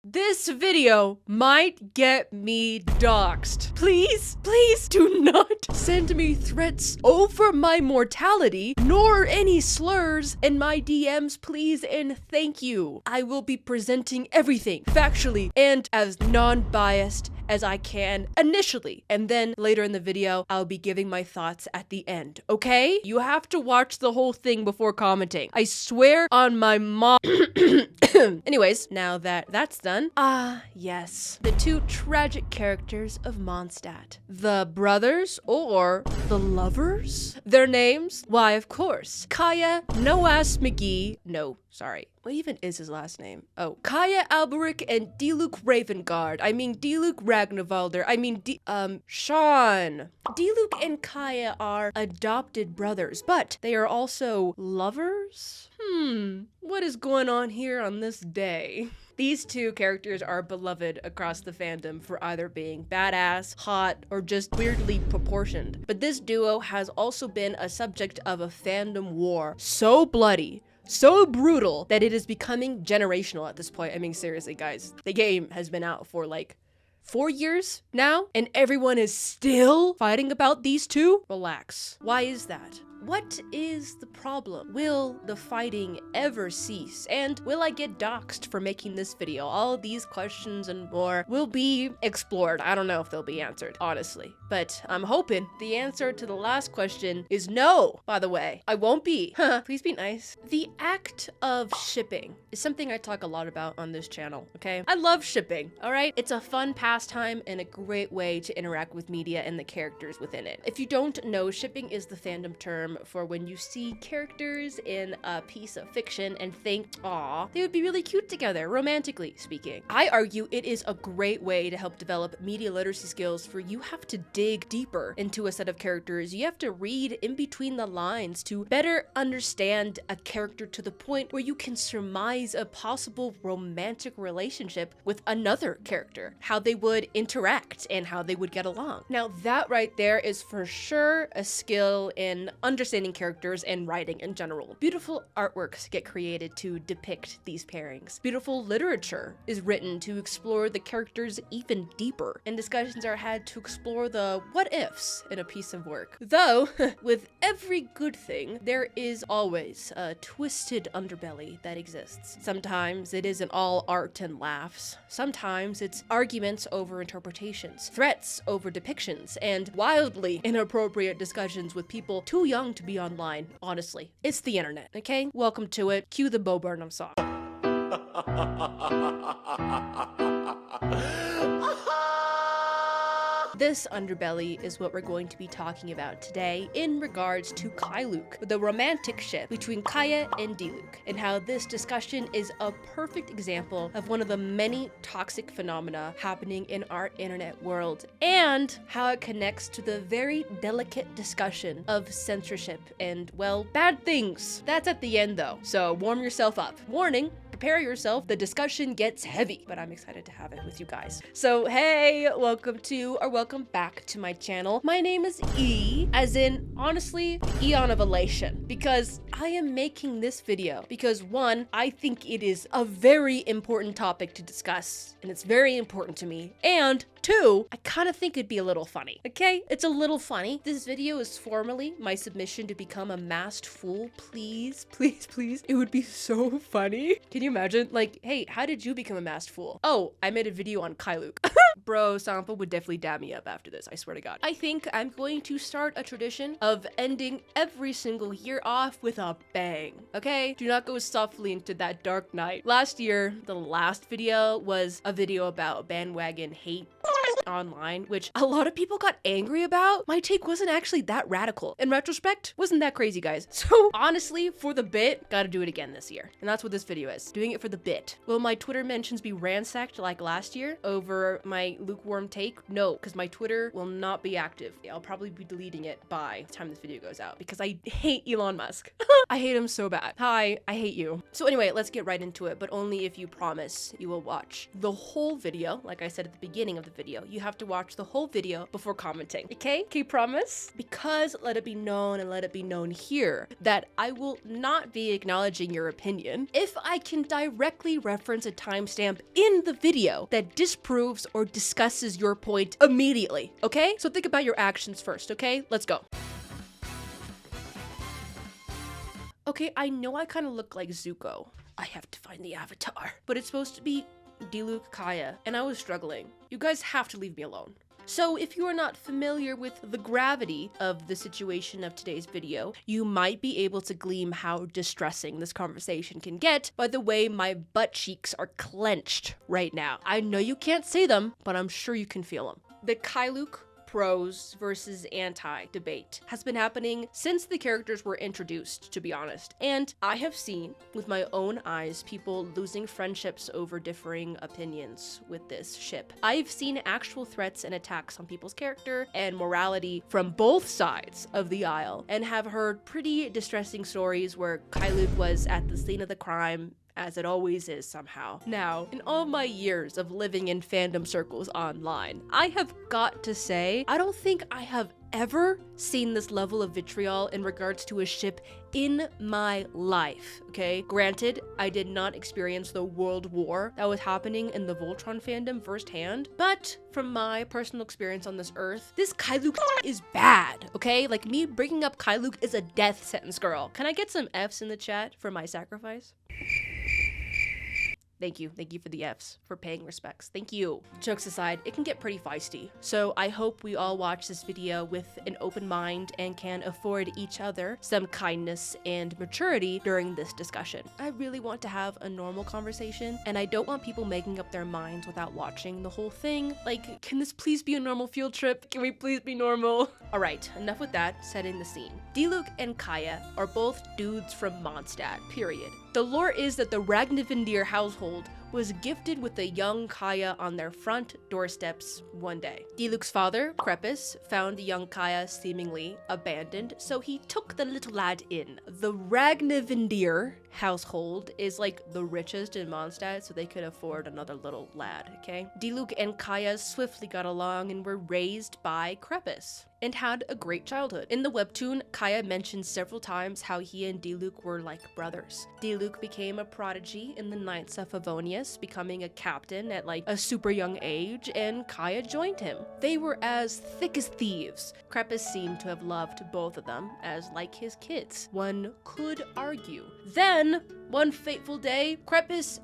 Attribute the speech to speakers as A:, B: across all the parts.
A: This video might get me doxxed. Please, please do not send me threats over my mortality, nor any slurs in my DMs, please and thank you. I will be presenting everything factually and as non-biased as I can initially, and then later in the video I'll be giving my thoughts at the end, okay? You have to watch the whole thing before commenting. I swear on my mom. Anyways, now that that's done, yes, the two tragic characters of Mondstadt. The brothers or the lovers? Their names? Why, of course, Kaeya McGee. No, sorry. What even is his last name? Oh, Kaeya and Diluc Ravengard. I mean, Diluc Ragnarvalder. I mean, Sean. Diluc and Kaeya are adopted brothers, but they are also lovers? What is going on here on this day? These two characters are beloved across the fandom for either being badass, hot, or just weirdly proportioned. But this duo has also been a subject of a fandom war so bloody, so brutal, that it is becoming generational at this point. I mean, seriously, guys, the game has been out for like 4 years now, and everyone is still fighting about these two? Relax. Why is that? What is the problem? Will the fighting ever cease? And will I get doxxed for making this video? All these questions and more will be explored. I don't know if they'll be answered, honestly. But I'm hoping the answer to the last question is no, by the way. I won't be. Please be nice. The act of shipping is something I talk a lot about on this channel, okay? I love shipping, all right? It's a fun pastime and a great way to interact with media and the characters within it. If you don't know, shipping is the fandom term for when you see characters in a piece of fiction and think, aw, they would be really cute together, romantically speaking. I argue it is a great way to help develop media literacy skills, for you have to dig deeper into a set of characters. You have to read in between the lines to better understand a character to the point where you can surmise a possible romantic relationship with another character, how they would interact and how they would get along. Now that right there is for sure a skill in understanding characters and writing in general. Beautiful artworks get created to depict these pairings. Beautiful literature is written to explore the characters even deeper, and discussions are had to explore the what-ifs in a piece of work. Though, with every good thing, there is always a twisted underbelly that exists. Sometimes it isn't all art and laughs. Sometimes it's arguments over interpretations, threats over depictions, and wildly inappropriate discussions with people too young to be online. Honestly, it's the internet, okay? Welcome to it. Cue the Bo Burnham song. This underbelly is what we're going to be talking about today in regards to Kaeluc, the romantic ship between Kaeya and Diluc, and how this discussion is a perfect example of one of the many toxic phenomena happening in our internet world, and how it connects to the very delicate discussion of censorship and, well, bad things. That's at the end though, so warm yourself up. Warning, prepare yourself, the discussion gets heavy, but I'm excited to have it with you guys. So hey, welcome back to my channel. My name is E, as in, honestly, Eon of Elation, because I am making this video because one, I think it is a very important topic to discuss, and it's very important to me, and two, I kind of think it'd be a little funny, okay? It's a little funny. This video is formally my submission to become a masked fool. Please, please, please. It would be so funny. Can you imagine? Like, hey, how did you become a masked fool? Oh, I made a video on Kaeluc. Bro, Sampa would definitely dab me up after this, I swear to God. I think I'm going to start a tradition of ending every single year off with a bang, okay? Do not go softly into that dark night. Last year, the last video was a video about bandwagon hate online, which a lot of people got angry about. My take wasn't actually that radical. In retrospect, wasn't that crazy, guys. So honestly, for the bit, gotta do it again this year. And that's what this video is. Doing it for the bit. Will my Twitter mentions be ransacked like last year over my lukewarm take? No, because my Twitter will not be active. I'll probably be deleting it by the time this video goes out because I hate Elon Musk. I hate him so bad. Hi, I hate you. So anyway, let's get right into it, but only if you promise you will watch the whole video. Like I said at the beginning of the video, you have to watch the whole video before commenting. Okay? Okay, promise? Because let it be known and let it be known here that I will not be acknowledging your opinion if I can directly reference a timestamp in the video that disproves or discusses your point immediately. Okay? So think about your actions first, okay? Let's go. Okay, I know I kind of look like Zuko. I have to find the avatar. But it's supposed to be Diluc Kaeya, and I was struggling. You guys have to leave me alone. So if you are not familiar with the gravity of the situation of today's video, you might be able to glean how distressing this conversation can get by the way my butt cheeks are clenched right now. I know you can't see them, but I'm sure you can feel them. The Kaeluc pros versus anti debate has been happening since the characters were introduced, to be honest. And I have seen with my own eyes people losing friendships over differing opinions with this ship. I've seen actual threats and attacks on people's character and morality from both sides of the aisle, and have heard pretty distressing stories where Kaeluc was at the scene of the crime, as it always is somehow. Now, in all my years of living in fandom circles online, I have got to say, I don't think I have ever seen this level of vitriol in regards to a ship in my life, okay? Granted, I did not experience the world war that was happening in the Voltron fandom firsthand, but from my personal experience on this earth, this Kaeluc is bad, okay? Like, me bringing up Kaeluc is a death sentence, girl. Can I get some F's in the chat for my sacrifice? Thank you for the Fs, for paying respects. Thank you. Jokes aside, it can get pretty feisty. So I hope we all watch this video with an open mind and can afford each other some kindness and maturity during this discussion. I really want to have a normal conversation, and I don't want people making up their minds without watching the whole thing. Like, can this please be a normal field trip? Can we please be normal? All right, enough with that, setting the scene. Diluc and Kaeya are both dudes from Mondstadt, period. The lore is that the Ragnavindir household was gifted with a young Kaeya on their front doorsteps one day. Diluc's father, Crepus, found the young Kaeya seemingly abandoned, so he took the little lad in. The Ragnavindir household is like the richest in Mondstadt, so they could afford another little lad, okay? Diluc and Kaeya swiftly got along and were raised by Crepus and had a great childhood. In the webtoon, Kaeya mentions several times how he and Diluc were like brothers. Diluc became a prodigy in the Knights of Favonius, becoming a captain at like a super young age, and Kaeya joined him. They were as thick as thieves. Crepus seemed to have loved both of them as like his kids, one could argue. Then, one fateful day, Crepus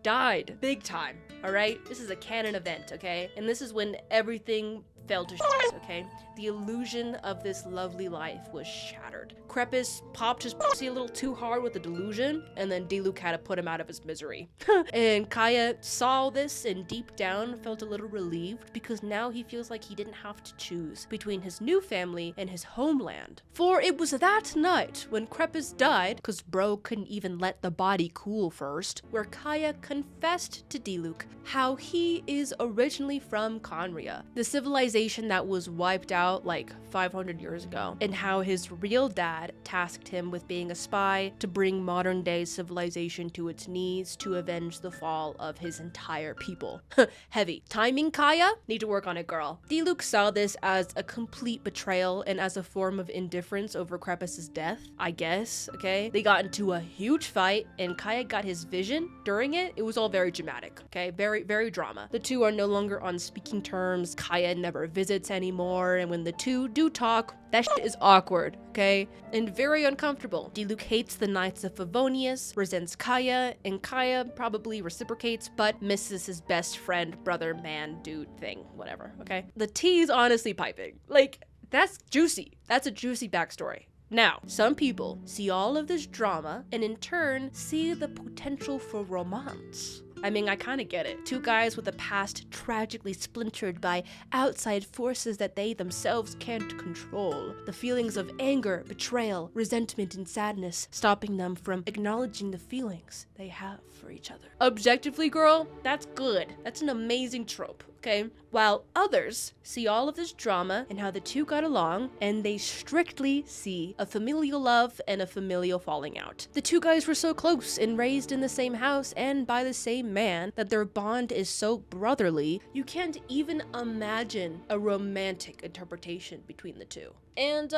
A: #died. Big time, alright? This is a canon event, okay? And this is when everything fell to shit, okay? The illusion of this lovely life was shattered. Crepus popped his pussy a little too hard with the delusion, and then Diluc had to put him out of his misery. And Kaeya saw this and deep down felt a little relieved, because now he feels like he didn't have to choose between his new family and his homeland. For it was that night when Crepus died, because bro couldn't even let the body cool first, where Kaeya confessed to Diluc how he is originally from Khaenri'ah, the civilization that was wiped out like 500 years ago, and how his real dad tasked him with being a spy to bring modern day civilization to its knees to avenge the fall of his entire people. Heavy. Timing, Kaeya? Need to work on it, girl. Diluc saw this as a complete betrayal and as a form of indifference over Crepus's death, I guess, okay? They got into a huge fight, and Kaeya got his vision during it. It was all very dramatic, okay? Very drama. The two are no longer on speaking terms. Kaeya never visits anymore, and when the two do talk, that shit is awkward, okay? And very uncomfortable. Diluc hates the Knights of Favonius, resents Kaeya, and Kaeya probably reciprocates, but misses his best friend, brother, man, dude thing, whatever, okay? The tea's honestly piping. Like, that's juicy. That's a juicy backstory. Now, some people see all of this drama and in turn see the potential for romance. I mean, I kind of get it. Two guys with a past tragically splintered by outside forces that they themselves can't control. The feelings of anger, betrayal, resentment, and sadness stopping them from acknowledging the feelings they have for each other. Objectively, girl, that's good. That's an amazing trope, okay? While others see all of this drama and how the two got along, and they strictly see a familial love and a familial falling out. The two guys were so close and raised in the same house and by the same man that their bond is so brotherly, you can't even imagine a romantic interpretation between the two. And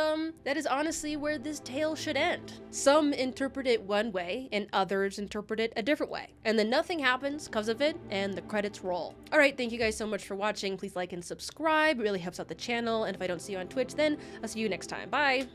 A: that is honestly where this tale should end. Some interpret it one way and others interpret it a different way. And then nothing happens because of it and the credits roll. All right, thank you guys so much for watching. Please like and subscribe. It really helps out the channel. And if I don't see you on Twitch, then I'll see you next time. Bye.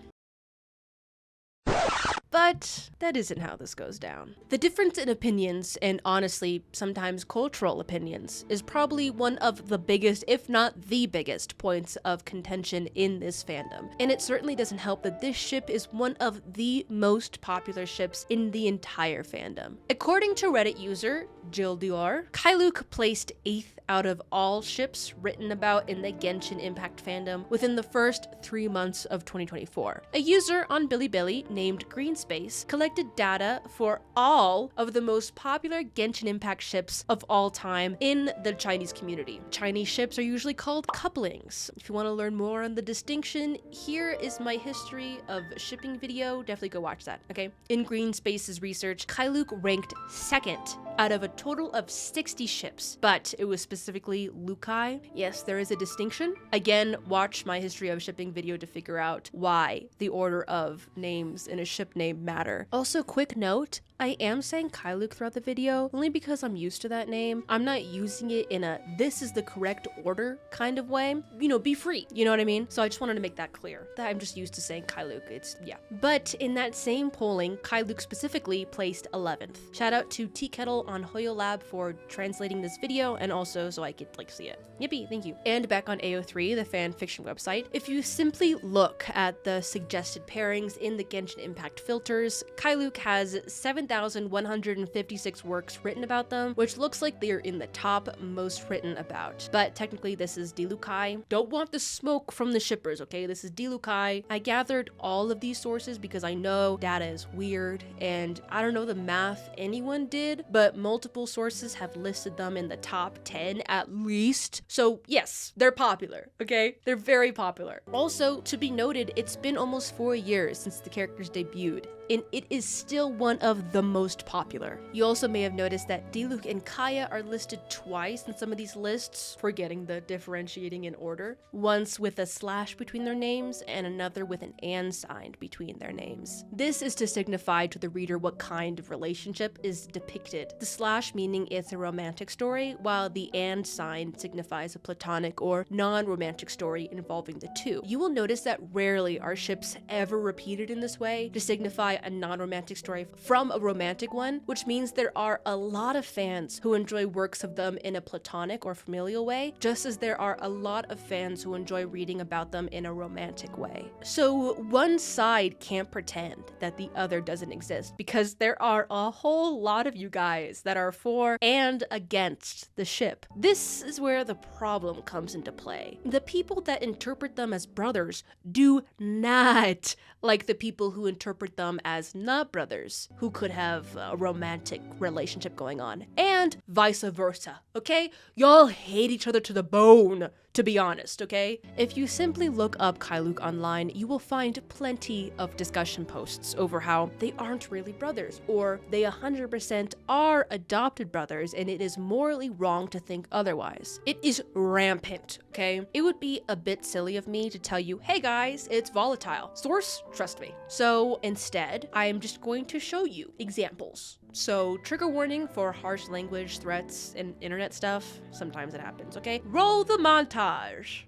A: But that isn't how this goes down. The difference in opinions, and honestly, sometimes cultural opinions, is probably one of the biggest, if not the biggest, points of contention in this fandom. And it certainly doesn't help that this ship is one of the most popular ships in the entire fandom. According to Reddit user Jill Dior, Kaeluc placed 8th out of all ships written about in the Genshin Impact fandom within the first 3 months of 2024. A user on Bilibili named Greenspace collected data for all of the most popular Genshin Impact ships of all time in the Chinese community. Chinese ships are usually called couplings. If you want to learn more on the distinction, here is my history of shipping video. Definitely go watch that, okay? In Greenspace's research, Kaeluc ranked 2nd out of a total of 60 ships, but it was specifically Lukai. Yes, there is a distinction. Again, watch my history of shipping video to figure out why the order of names in a ship name matter. Also, quick note, I am saying Kaeluc throughout the video only because I'm used to that name. I'm not using it in a this is the correct order kind of way. You know, be free, you know what I mean? So I just wanted to make that clear, that I'm just used to saying Kaeluc. It's, yeah. But in that same polling, Kaeluc specifically placed 11th. Shout out to Tea Kettle on Hoyo Lab for translating this video and also so I could like see it. Yippee, thank you. And back on AO3, the fan fiction website, if you simply look at the suggested pairings in the Genshin Impact filters, Kaeluc has 7,156 works written about them, which looks like they're in the top most written about. But technically this is Diluc. Don't want the smoke from the shippers, okay? This is Diluc. I gathered all of these sources because I know data is weird and I don't know the math anyone did, but multiple sources have listed them in the top 10 at least. So yes, they're popular, okay? They're very popular. Also, to be noted, it's been almost 4 years since the characters debuted, and it is still one of the most popular. You also may have noticed that Diluc and Kaeya are listed twice in some of these lists, forgetting the differentiating in order. Once with a slash between their names, and another with an and sign between their names. This is to signify to the reader what kind of relationship is depicted. The slash meaning it's a romantic story, while the and sign signifies a platonic or non-romantic story involving the two. You will notice that rarely are ships ever repeated in this way to signify a non-romantic story from a romantic one, which means there are a lot of fans who enjoy works of them in a platonic or familial way, just as there are a lot of fans who enjoy reading about them in a romantic way. So one side can't pretend that the other doesn't exist, because there are a whole lot of you guys that are for and against the ship. This is where the problem comes into play. The people that interpret them as brothers do not like the people who interpret them as not brothers, who could have a romantic relationship going on, and vice versa, okay? Y'all hate each other to the bone, to be honest, okay? If you simply look up Kaeluc online, you will find plenty of discussion posts over how they aren't really brothers, or they 100% are adopted brothers and it is morally wrong to think otherwise. It is rampant, okay? It would be a bit silly of me to tell you, hey guys, it's volatile. Source, trust me. So instead, I am just going to show you examples. So trigger warning for harsh language, threats, and internet stuff. Sometimes it happens, okay? Roll the montage.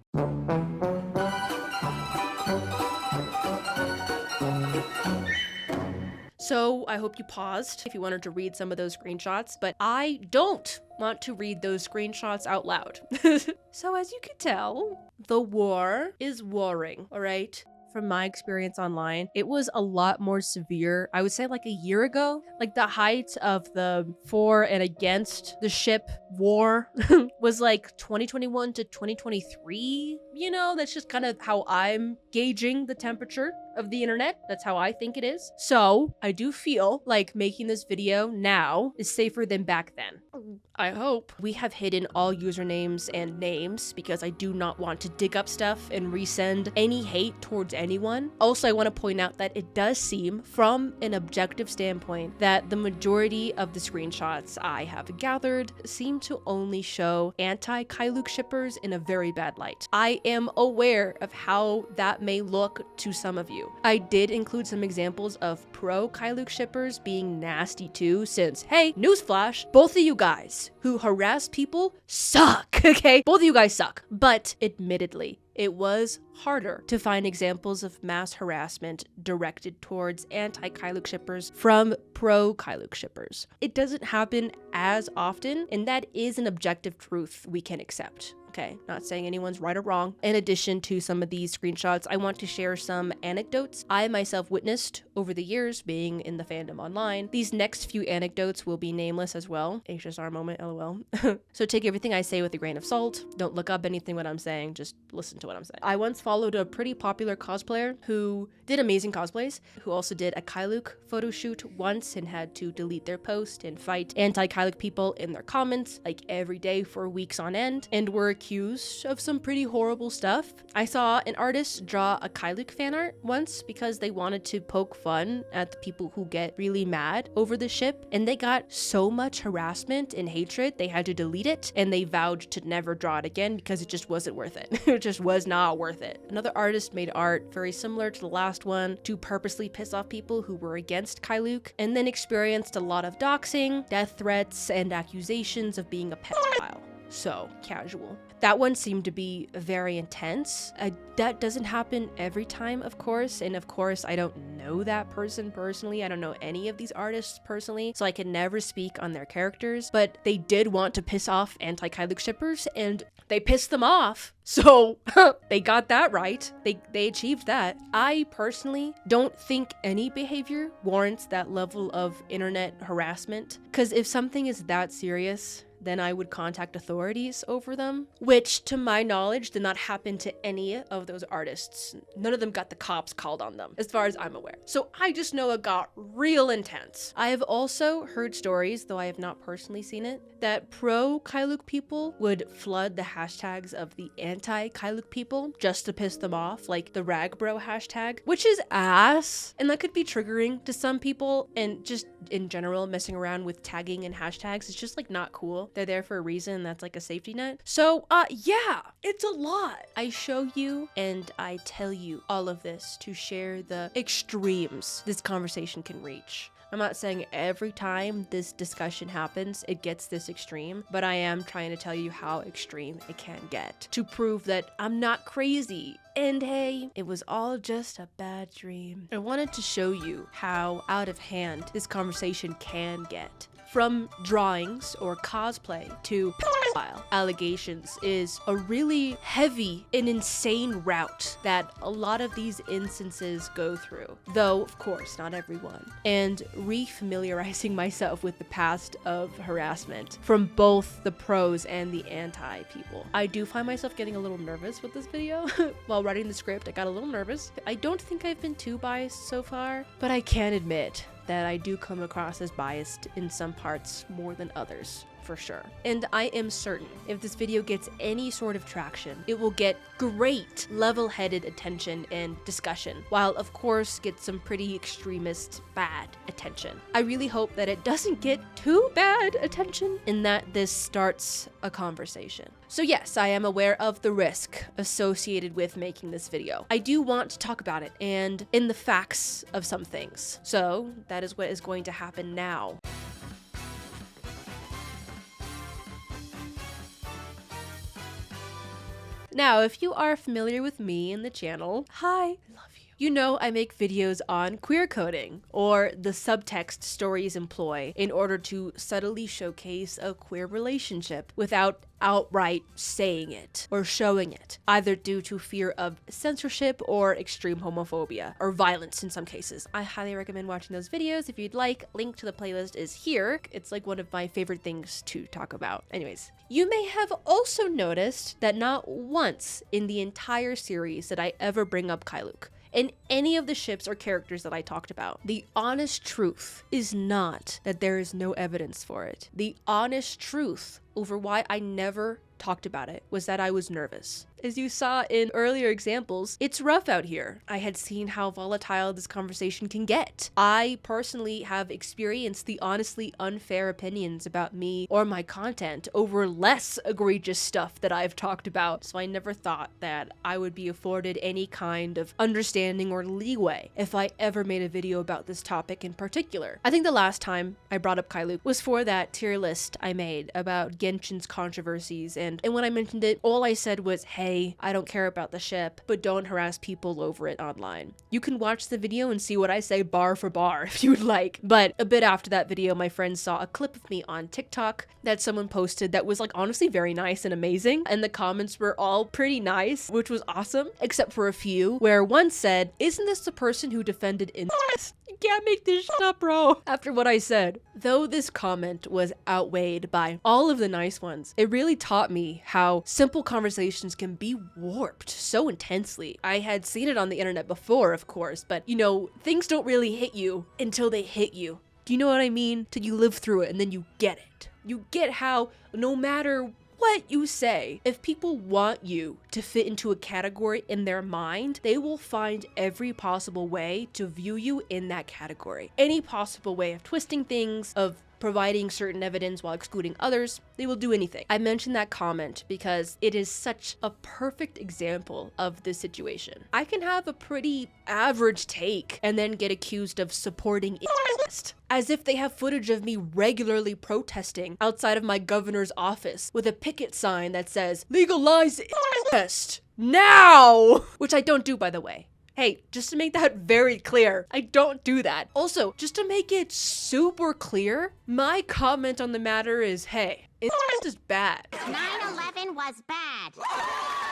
A: So I hope you paused if you wanted to read some of those screenshots, but I don't want to read those screenshots out loud. So as you can tell, the war is warring, all right? From my experience online, it was a lot more severe. I would say like a year ago, like the height of the for and against the ship war was like 2021 to 2023. You know, that's just kind of how I'm gauging the temperature of the internet. That's how I think it is. So I do feel like making this video now is safer than back then. I hope. We have hidden all usernames and names because I do not want to dig up stuff and resend any hate towards anyone. Also, I want to point out that it does seem, from an objective standpoint, that the majority of the screenshots I have gathered seem to only show anti-Kaeluc shippers in a very bad light. I am aware of how that may look to some of you. I did include some examples of pro-Kaeluc shippers being nasty too, since, hey, newsflash, both of you guys who harass people suck, okay? Both of you guys suck. But admittedly, it was harder to find examples of mass harassment directed towards anti-Kaeluc shippers from pro-Kaeluc shippers. It doesn't happen as often, and that is an objective truth we can accept. Okay, not saying anyone's right or wrong. In addition to some of these screenshots, I want to share some anecdotes I myself witnessed over the years being in the fandom online. These next few anecdotes will be nameless as well. HSR moment, lol. So take everything I say with a grain of salt. Don't look up anything what I'm saying, just listen to what I'm saying. I once followed a pretty popular cosplayer who did amazing cosplays, who also did a Kaeluc photo shoot once and had to delete their post and fight anti-Kaeluc people in their comments like every day for weeks on end, and were accused of some pretty horrible stuff. I saw an artist draw a Kaeluc fan art once because they wanted to poke fun at the people who get really mad over the ship, and they got so much harassment and hatred they had to delete it, and they vowed to never draw it again because it just wasn't worth it. It just was not worth it. Another artist made art very similar to the last one to purposely piss off people who were against Kaeluc, and then experienced a lot of doxing, death threats, and accusations of being a pedophile. So casual. That one seemed to be very intense. That doesn't happen every time, of course, and of course I don't know that person personally. I don't know any of these artists personally, so I can never speak on their characters, but they did want to piss off anti-Kaeluc shippers, and they pissed them off. So they got that right. They achieved that. I personally don't think any behavior warrants that level of internet harassment, because if something is that serious, then I would contact authorities over them, which to my knowledge did not happen to any of those artists. None of them got the cops called on them, as far as I'm aware. So I just know it got real intense. I have also heard stories, though I have not personally seen it, that pro-Kaeluc people would flood the hashtags of the anti-Kaeluc people just to piss them off, like the ragbro hashtag, which is ass, and that could be triggering to some people, and just in general, messing around with tagging and hashtags is just like not cool. They're there for a reason. That's like a safety net. So yeah, it's a lot. I show you and I tell you all of this to share the extremes this conversation can reach. I'm not saying every time this discussion happens, it gets this extreme, but I am trying to tell you how extreme it can get to prove that I'm not crazy. And hey, it was all just a bad dream. I wanted to show you how out of hand this conversation can get. From drawings or cosplay to pedophile allegations is a really heavy and insane route that a lot of these instances go through. Though, of course, not everyone. And re-familiarizing myself with the past of harassment from both the pros and the anti-people. I do find myself getting a little nervous with this video. While writing the script, I got a little nervous. I don't think I've been too biased so far, but I can admit that I do come across as biased in some parts more than others, for sure. And I am certain if this video gets any sort of traction, it will get great level-headed attention and discussion, while of course get some pretty extremist bad attention. I really hope that it doesn't get too bad attention and that this starts a conversation. So yes, I am aware of the risk associated with making this video. I do want to talk about it and in the facts of some things. So that is what is going to happen now. Now, if you are familiar with me and the channel, hi, I love you. You know I make videos on queer coding, or the subtext stories employ in order to subtly showcase a queer relationship without outright saying it or showing it, either due to fear of censorship or extreme homophobia, or violence in some cases. I highly recommend watching those videos if you'd like. Link to the playlist is here. It's like one of my favorite things to talk about. Anyways, you may have also noticed that not once in the entire series did I ever bring up Kaeluc. in any of the ships or characters that I talked about. The honest truth is not that there is no evidence for it. The honest truth over why I never talked about it was that I was nervous. As you saw in earlier examples, it's rough out here. I had seen how volatile this conversation can get. I personally have experienced the honestly unfair opinions about me or my content over less egregious stuff that I've talked about, so I never thought that I would be afforded any kind of understanding or leeway if I ever made a video about this topic in particular. I think the last time I brought up Kaeluc was for that tier list I made about Genshin's controversies, and when I mentioned it, all I said was, hey, I don't care about the ship, but don't harass people over it online. You can watch the video and see what I say bar for bar if you'd like. But a bit after that video, my friends saw a clip of me on TikTok that someone posted that was like honestly very nice and amazing, and the comments were all pretty nice, which was awesome, except for a few where one said, "Isn't this the person who defended incest? You can't make this shit up, bro." After what I said, though this comment was outweighed by all of the nice ones, it really taught me how simple conversations can be warped so intensely. I had seen it on the internet before, of course, but you know, things don't really hit you until they hit you. Do you know what I mean? Till you live through it and then you get it. You get how no matter what you say, if people want you to fit into a category in their mind, they will find every possible way to view you in that category. Any possible way of twisting things, of providing certain evidence while excluding others, they will do anything. I mentioned that comment because it is such a perfect example of this situation. I can have a pretty average take and then get accused of supporting incest, as if they have footage of me regularly protesting outside of my governor's office with a picket sign that says, "Legalize incest now!" Which I don't do, by the way. Hey, just to make that very clear, I don't do that. Also, just to make it super clear, my comment on the matter is, hey, incest is bad.
B: 9/11 was bad.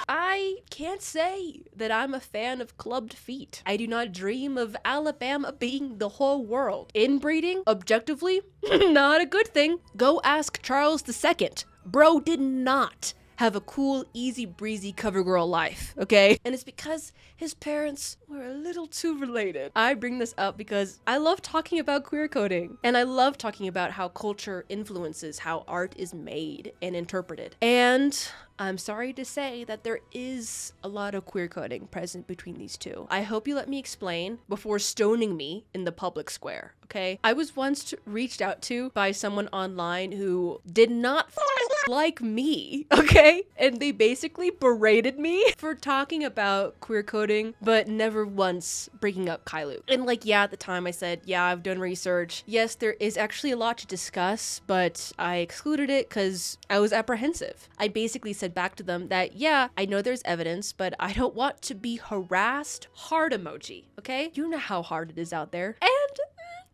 A: I can't say that I'm a fan of clubbed feet. I do not dream of Alabama being the whole world. Inbreeding, objectively, not a good thing. Go ask Charles II. Bro did not have a cool, easy breezy cover girl life, okay? And it's because his parents were a little too related. I bring this up because I love talking about queer coding, and I love talking about how culture influences how art is made and interpreted. And I'm sorry to say that there is a lot of queer coding present between these two. I hope you let me explain before stoning me in the public square, okay? I was once reached out to by someone online who did not like me, okay? And they basically berated me for talking about queer coding, but never once bringing up Kaeluc. And like, yeah, at the time I said, yeah, I've done research. Yes, there is actually a lot to discuss, but I excluded it because I was apprehensive. I basically said back to them that, yeah, I know there's evidence, but I don't want to be harassed. Heart emoji, okay? You know how hard it is out there. And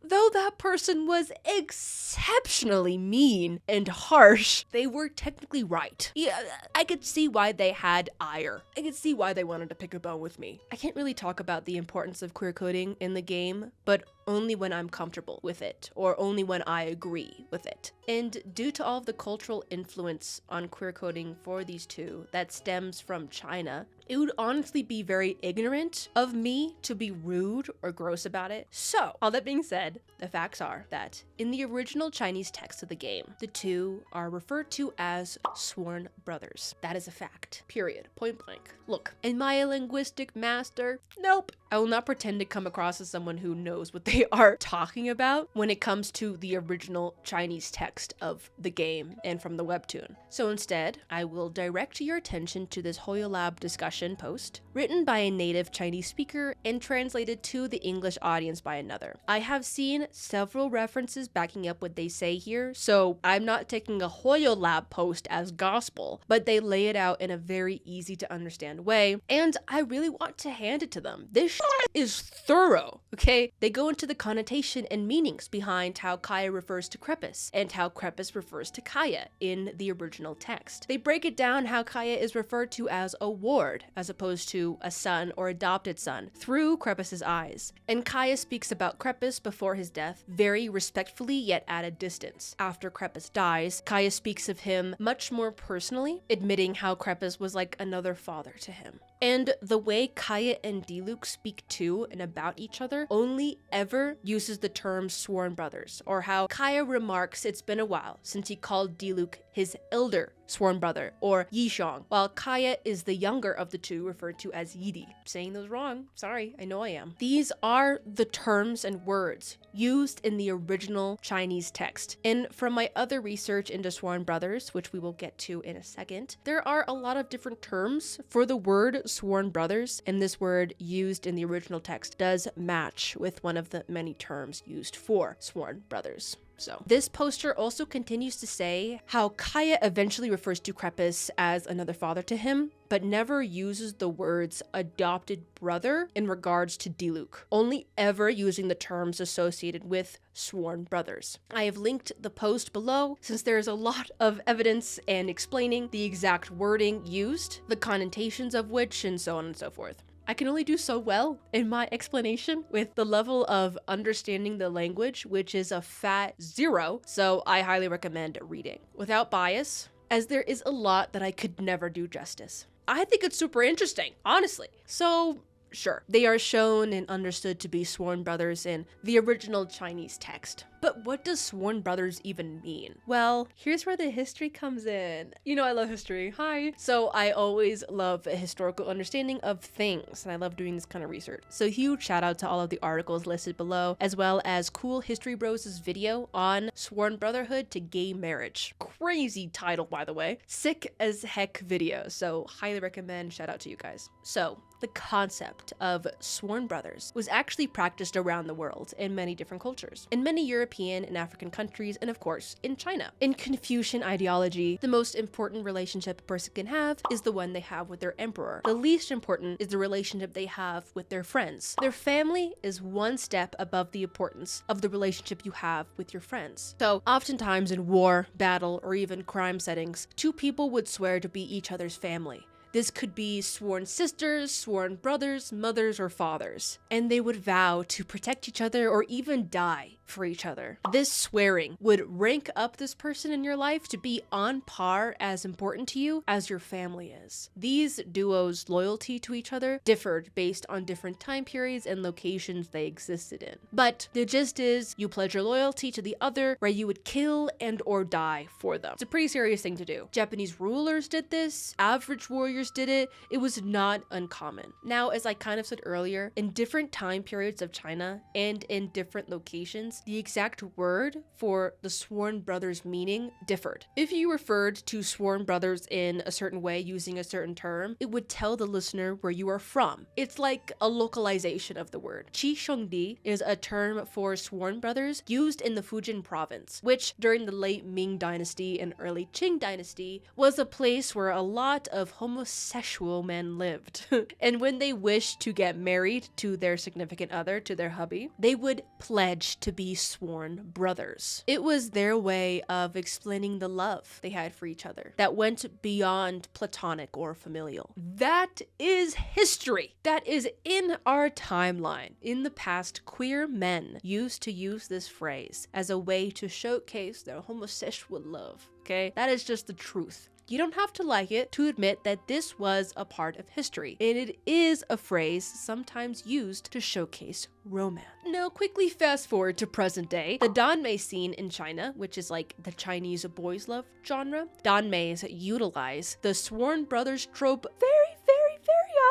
A: though that person was exceptionally mean and harsh, they were technically right. Yeah, I could see why they had ire. I could see why they wanted to pick a bone with me. I can't really talk about the importance of queer coding in the game, but only when I'm comfortable with it, or only when I agree with it. And due to all of the cultural influence on queer coding for these two that stems from China, it would honestly be very ignorant of me to be rude or gross about it. So, all that being said, the facts are that in the original Chinese text of the game, the two are referred to as sworn brothers. That is a fact. Period. Point blank. Look, am I a linguistic master? Nope. I will not pretend to come across as someone who knows what they are talking about when it comes to the original Chinese text of the game and from the webtoon. So instead, I will direct your attention to this HoYoLab discussion post, written by a native Chinese speaker and translated to the English audience by another. I have seen several references backing up what they say here, so I'm not taking a HoYoLab post as gospel, but they lay it out in a very easy to understand way, and I really want to hand it to them. This is thorough, okay? They go into the connotation and meanings behind how Kaeya refers to Crepus and how Crepus refers to Kaeya in the original text. They break it down how Kaeya is referred to as a ward as opposed to a son or adopted son through Crepus's eyes. And Kaeya speaks about Crepus before his death very respectfully yet at a distance. After Crepus dies, Kaeya speaks of him much more personally, admitting how Crepus was like another father to him. And the way Kaeya and Diluc speak to and about each other only ever uses the term sworn brothers, or how Kaeya remarks it's been a while since he called Diluc his elder sworn brother, or Yishong, while Kaeya is the younger of the two, referred to as Yidi. Saying those wrong, sorry, I know I am. These are the terms and words used in the original Chinese text. And from my other research into sworn brothers, which we will get to in a second, there are a lot of different terms for the word sworn brothers, and this word used in the original text does match with one of the many terms used for sworn brothers. So this poster also continues to say how Kaeya eventually refers to Crepus as another father to him, but never uses the words adopted brother in regards to Diluc, only ever using the terms associated with sworn brothers. I have linked the post below since there is a lot of evidence and explaining the exact wording used, the connotations of which, and so on and so forth. I can only do so well in my explanation with the level of understanding the language, which is a fat 0, so I highly recommend reading without bias, as there is a lot that I could never do justice. I think it's super interesting, honestly. So sure, they are shown and understood to be sworn brothers in the original Chinese text. But what does sworn brothers even mean? Well, here's where the history comes in. You know I love history, hi! So I always love a historical understanding of things, and I love doing this kind of research. So huge shout out to all of the articles listed below, as well as Cool History Bros' video on sworn brotherhood to gay marriage. Crazy title, by the way. Sick as heck video, so highly recommend, shout out to you guys. So, the concept of sworn brothers was actually practiced around the world in many different cultures, in many European and African countries, and of course, in China. In Confucian ideology, the most important relationship a person can have is the one they have with their emperor. The least important is the relationship they have with their friends. Their family is one step above the importance of the relationship you have with your friends. So, oftentimes in war, battle, or even crime settings, two people would swear to be each other's family. This could be sworn sisters, sworn brothers, mothers, or fathers, and they would vow to protect each other or even die for each other. This swearing would rank up this person in your life to be on par as important to you as your family is. These duos' loyalty to each other differed based on different time periods and locations they existed in. But the gist is, you pledge your loyalty to the other where you would kill and or die for them. It's a pretty serious thing to do. Japanese rulers did this, average warriors did it. It was not uncommon. Now, as I kind of said earlier, in different time periods of China and in different locations, the exact word for the sworn brothers meaning differed. If you referred to sworn brothers in a certain way using a certain term, it would tell the listener where you are from. It's like a localization of the word. Qi Shengdi is a term for sworn brothers used in the Fujian province, which during the late Ming dynasty and early Qing dynasty was a place where a lot of homosexual men lived. And when they wished to get married to their significant other, to their hubby, they would pledge to be sworn brothers. It was their way of explaining the love they had for each other that went beyond platonic or familial. That is history. That is in our timeline. In the past, queer men used to use this phrase as a way to showcase their homosexual love. Okay? That is just the truth. You don't have to like it to admit that this was a part of history, and it is a phrase sometimes used to showcase romance. Now, quickly fast forward to present day. The danmei scene in China, which is like the Chinese boys love genre, danmeis utilize the sworn brothers trope very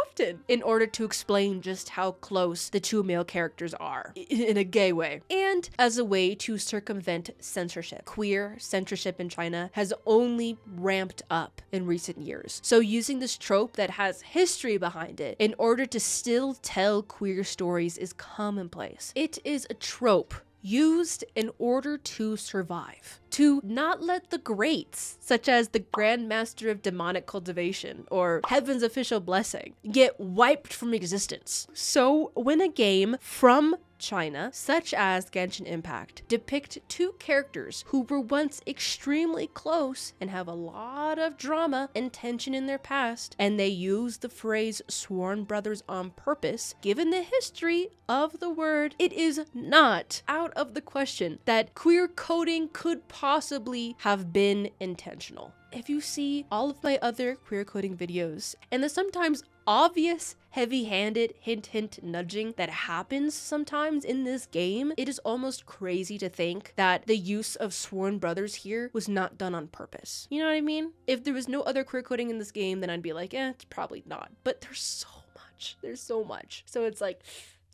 A: often in order to explain just how close the two male characters are in a gay way, and as a way to circumvent censorship. Queer censorship in China has only ramped up in recent years, so using this trope that has history behind it in order to still tell queer stories is commonplace. It is a trope used in order to survive, to not let the greats, such as the Grand Master of Demonic Cultivation or Heaven's Official Blessing, get wiped from existence. So when a game from China, such as Genshin Impact, depict two characters who were once extremely close and have a lot of drama and tension in their past, and they use the phrase sworn brothers on purpose, given the history of the word, it is not out of the question that queer coding could possibly have been intentional. If you see all of my other queer coding videos and the sometimes obvious heavy-handed hint nudging that happens sometimes in this game, it is almost crazy to think that the use of sworn brothers here was not done on purpose. You know what I mean? If there was no other queer coding in this game, then I'd be like, it's probably not. But there's so much. So it's like,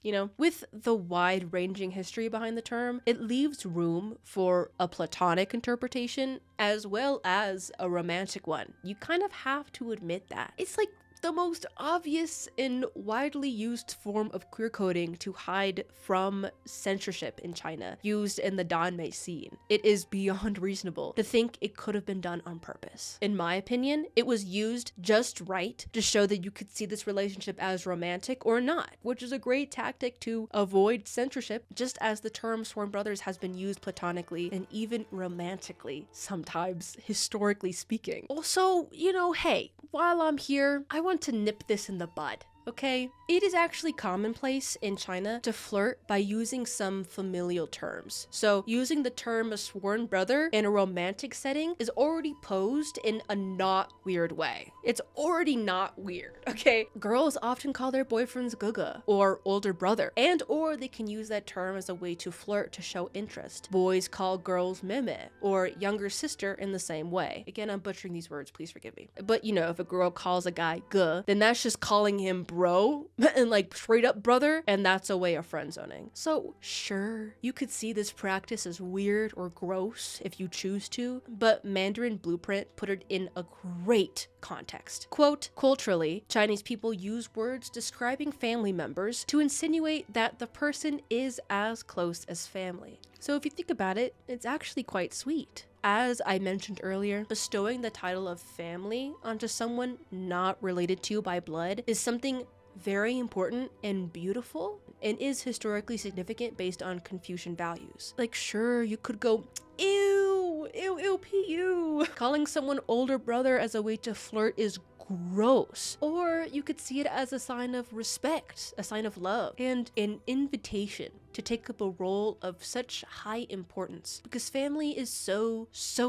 A: you know, with the wide-ranging history behind the term, it leaves room for a platonic interpretation as well as a romantic one. You kind of have to admit that. It's like the most obvious and widely used form of queer coding to hide from censorship in China, used in the Danmei scene. It is beyond reasonable to think it could have been done on purpose. In my opinion, it was used just right to show that you could see this relationship as romantic or not, which is a great tactic to avoid censorship, just as the term sworn brothers has been used platonically and even romantically, sometimes, historically speaking. Also, you know, hey, while I'm here, I want to nip this in the bud. Okay? It is actually commonplace in China to flirt by using some familial terms. So using the term a sworn brother in a romantic setting is already posed in a not weird way. It's already not weird, okay? Girls often call their boyfriends guga or older brother, and or they can use that term as a way to flirt to show interest. Boys call girls meme or younger sister in the same way. Again, I'm butchering these words, please forgive me. But you know, if a girl calls a guy gu, then that's just calling him bro and like straight up brother, and that's a way of friend zoning. So sure, you could see this practice as weird or gross if you choose to, but Mandarin Blueprint put it in a great context. Quote, culturally, Chinese people use words describing family members to insinuate that the person is as close as family. So if you think about it, it's actually quite sweet. As I mentioned earlier, bestowing the title of family onto someone not related to you by blood is something very important and beautiful, and is historically significant based on Confucian values. Like, sure, you could go, ew, pu. Calling someone older brother as a way to flirt is gross. Or you could see it as a sign of respect, a sign of love, and an invitation to take up a role of such high importance, because family is so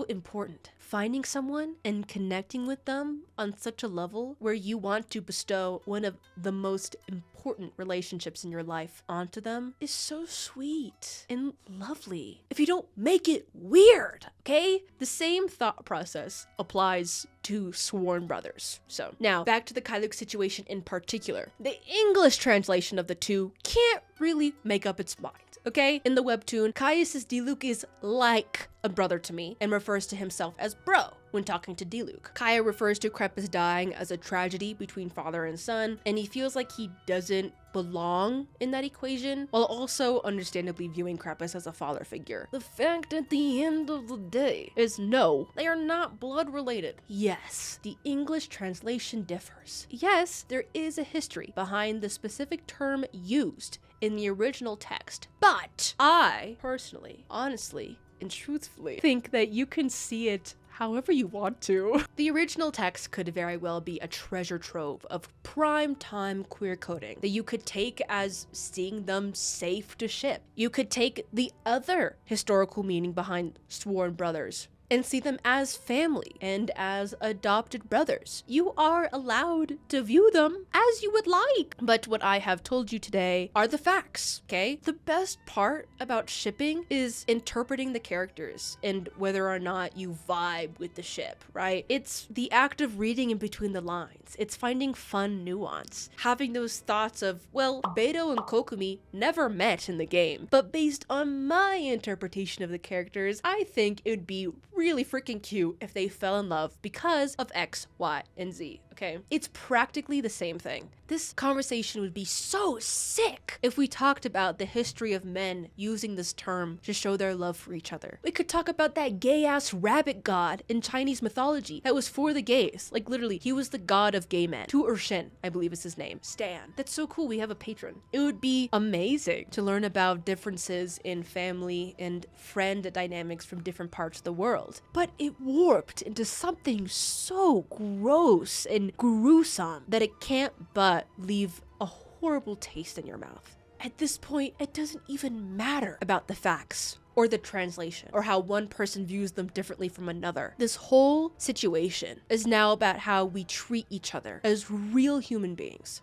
A: important. Finding someone and connecting with them on such a level where you want to bestow one of the most important relationships in your life onto them is so sweet and lovely. If you don't make it weird, okay? The same thought process applies to sworn brothers. So now back to the Kaeluc situation in particular. The English translation of the two can't really make up its mind, okay? In the webtoon, Kaeya says Diluc is like a brother to me and refers to himself as bro when talking to Diluc. Kaeya refers to Crepus dying as a tragedy between father and son, and he feels like he doesn't belong in that equation, while also understandably viewing Crepus as a father figure. The fact at the end of the day is no, they are not blood related. Yes, the English translation differs. Yes, there is a history behind the specific term used in the original text, but I personally, honestly, and truthfully think that you can see it however you want to. The original text could very well be a treasure trove of prime time queer coding that you could take as seeing them safe to ship. You could take the other historical meaning behind sworn brothers and see them as family and as adopted brothers. You are allowed to view them as you would like. But what I have told you today are the facts, okay? The best part about shipping is interpreting the characters and whether or not you vibe with the ship, right? It's the act of reading in between the lines. It's finding fun nuance. Having those thoughts of, well, Beidou and Kokumi never met in the game, but based on my interpretation of the characters, I think it would be really freaking cute if they fell in love because of X, Y, and Z. Okay, it's practically the same thing. This conversation would be so sick if we talked about the history of men using this term to show their love for each other. We could talk about that gay-ass rabbit god in Chinese mythology that was for the gays. Like literally, he was the god of gay men. Tu Shen, I believe is his name. Stan. That's so cool, we have a patron. It would be amazing to learn about differences in family and friend dynamics from different parts of the world. But it warped into something so gross and gruesome that it can't but leave a horrible taste in your mouth. At this point, it doesn't even matter about the facts or the translation, or how one person views them differently from another. This whole situation is now about how we treat each other as real human beings.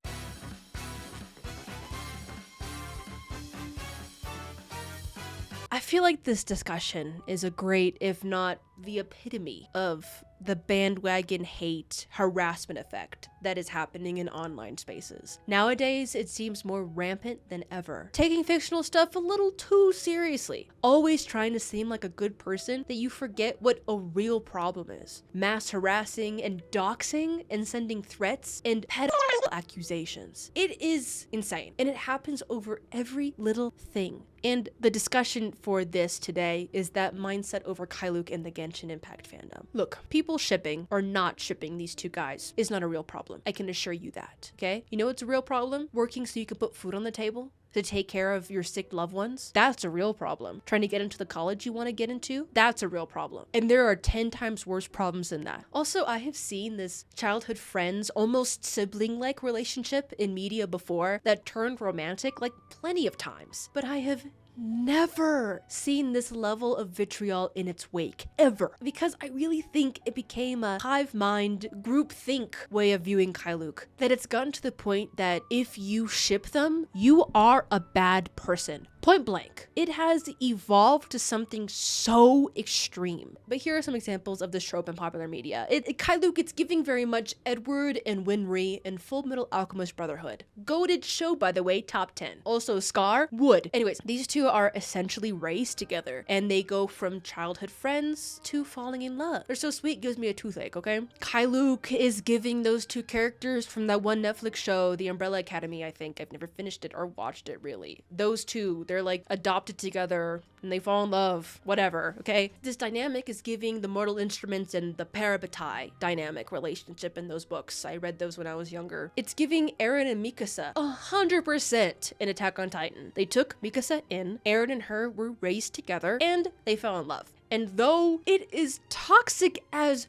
A: I feel like this discussion is a great, if not the epitome of the bandwagon hate harassment effect that is happening in online spaces. Nowadays, it seems more rampant than ever. Taking fictional stuff a little too seriously. Always trying to seem like a good person that you forget what a real problem is. Mass harassing and doxing and sending threats and pedophile accusations. It is insane, and it happens over every little thing. And the discussion for this today is that mindset over Kaeluc and the Genshin Impact fandom. Look, people shipping or not shipping these two guys is not a real problem. I can assure you that, okay? You know what's a real problem? Working so you can put food on the table? To take care of your sick loved ones? That's a real problem. Trying to get into the college you want to get into? That's a real problem. And there are 10 times worse problems than that. Also, I have seen this childhood friends, almost sibling-like relationship in media before that turned romantic like plenty of times. But I have never seen this level of vitriol in its wake, ever. Because I really think it became a hive mind, groupthink way of viewing Kaeluc. That it's gotten to the point that if you ship them, you are a bad person. Point blank. It has evolved to something so extreme. But here are some examples of this trope in popular media. Kaeluc, it's giving very much Edward and Winry and Full Metal Alchemist Brotherhood. Goated show, by the way, top 10. Also Scar, Wood. Anyways, these two are essentially raised together, and they go from childhood friends to falling in love. They're so sweet, gives me a toothache, okay? Kaeluc is giving those two characters from that one Netflix show, The Umbrella Academy, I think. I've never finished it or watched it, really. Those two, they're like adopted together and they fall in love, whatever, okay? This dynamic is giving the Mortal Instruments and the Parabatai dynamic relationship in those books. I read those when I was younger. It's giving Eren and Mikasa 100% in Attack on Titan. They took Mikasa in, Eren and her were raised together, and they fell in love. And though it is toxic as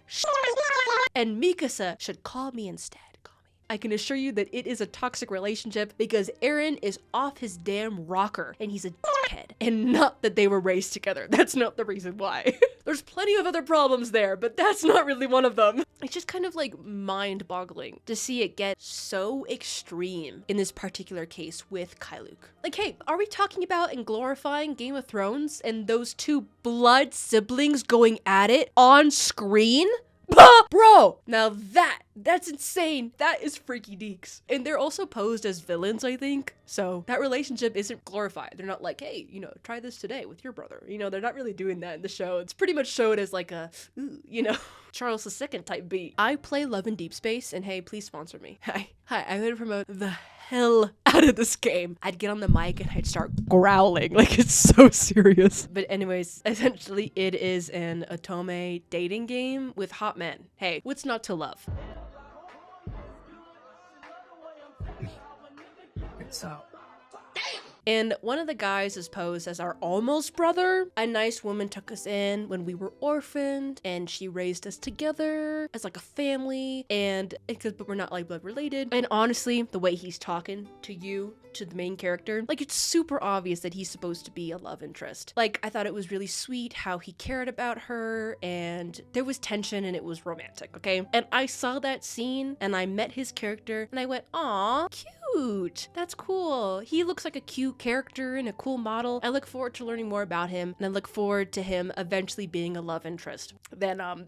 A: and Mikasa should call me instead. I can assure you that it is a toxic relationship because Eren is off his damn rocker and he's a dickhead. And not that they were raised together. That's not the reason why. There's plenty of other problems there, but that's not really one of them. It's just kind of like mind-boggling to see it get so extreme in this particular case with Kaeluc. Like, hey, are we talking about and glorifying Game of Thrones and those two blood siblings going at it on screen? Bro, now that's insane. That is freaky deeks. And they're also posed as villains, I think. So that relationship isn't glorified. They're not like, hey, you know, try this today with your brother. You know, they're not really doing that in the show. It's pretty much showed as like a, you know, Charles II type beat. I play Love in Deep Space, and hey, please sponsor me. Hi, I'm gonna promote the hell out of this game. I'd get on the mic and I'd start growling like it's so serious. But anyways, essentially it is an otome dating game with hot men. Hey, what's not to love?
C: So
A: And one of the guys is posed as our almost brother. A nice woman took us in when we were orphaned, and she raised us together as like a family, but we're not like blood related. And honestly, the way he's talking to you, to the main character, like it's super obvious that he's supposed to be a love interest. Like I thought it was really sweet how he cared about her, and there was tension and it was romantic, okay? And I saw that scene and I met his character and I went, aw, cute. That's cool. He looks like a cute character and a cool model. I look forward to learning more about him, and I look forward to him eventually being a love interest. Then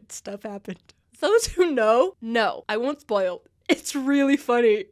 A: stuff happened. Those who know, I won't spoil. It's really funny.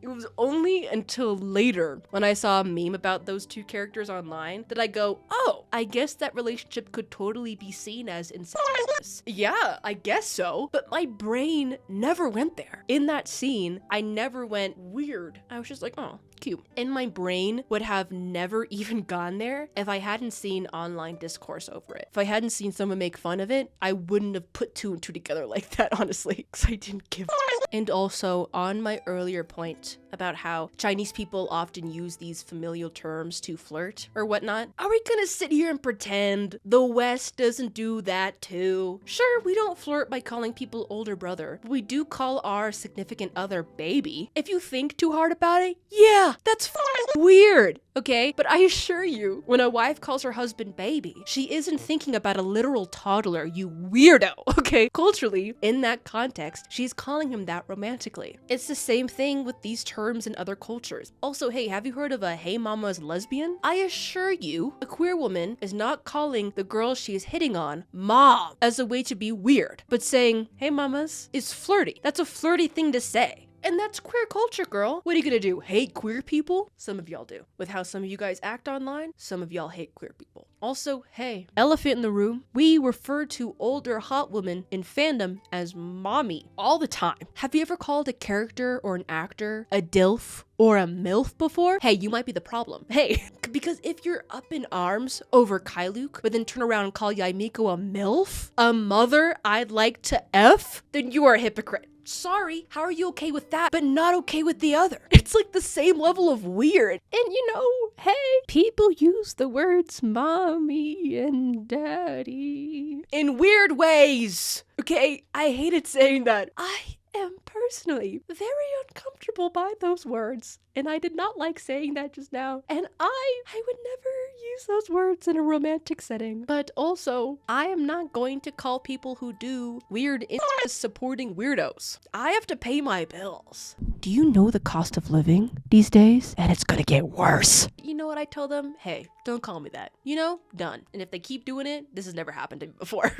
A: It was only until later when I saw a meme about those two characters online that I go, oh, I guess that relationship could totally be seen as incestuous. Yeah, I guess so. But my brain never went there. In that scene, I never went weird. I was just like, oh, cute. And my brain would have never even gone there if I hadn't seen online discourse over it. If I hadn't seen someone make fun of it, I wouldn't have put two and two together like that, honestly, because I didn't give a. And also, on my earlier point about how Chinese people often use these familial terms to flirt or whatnot. Are we gonna sit here and pretend the West doesn't do that too? Sure, we don't flirt by calling people older brother, but we do call our significant other baby. If you think too hard about it, yeah, that's weird, okay? But I assure you, when a wife calls her husband baby, she isn't thinking about a literal toddler, you weirdo, okay? Culturally, in that context, she's calling him that romantically. It's the same thing with these terms in other cultures. Also, hey, have you heard of a hey mama's lesbian? I assure you, a queer woman is not calling the girl she is hitting on mom as a way to be weird, but saying hey mamas is flirty. That's a flirty thing to say. And that's queer culture, girl. What are you gonna do? Hate queer people? Some of y'all do. With how some of you guys act online, some of y'all hate queer people. Also, hey, elephant in the room, we refer to older hot women in fandom as mommy all the time. Have you ever called a character or an actor a DILF or a MILF before? Hey, you might be the problem. Hey, because if you're up in arms over Kaeluc, but then turn around and call Yaimiko a MILF, a mother I'd like to F, then you are a hypocrite. Sorry, how are you okay with that, but not okay with the other? It's like the same level of weird. And you know, hey, people use the words mommy and daddy in weird ways. Okay, I hated saying that. I am personally very uncomfortable by those words. And I did not like saying that just now. And I would never use those words in a romantic setting. But also, I am not going to call people who do weird supporting weirdos. I have to pay my bills. Do you know the cost of living these days? And it's gonna get worse. You know what I tell them? Hey, don't call me that. You know, done. And if they keep doing it, this has never happened to me before.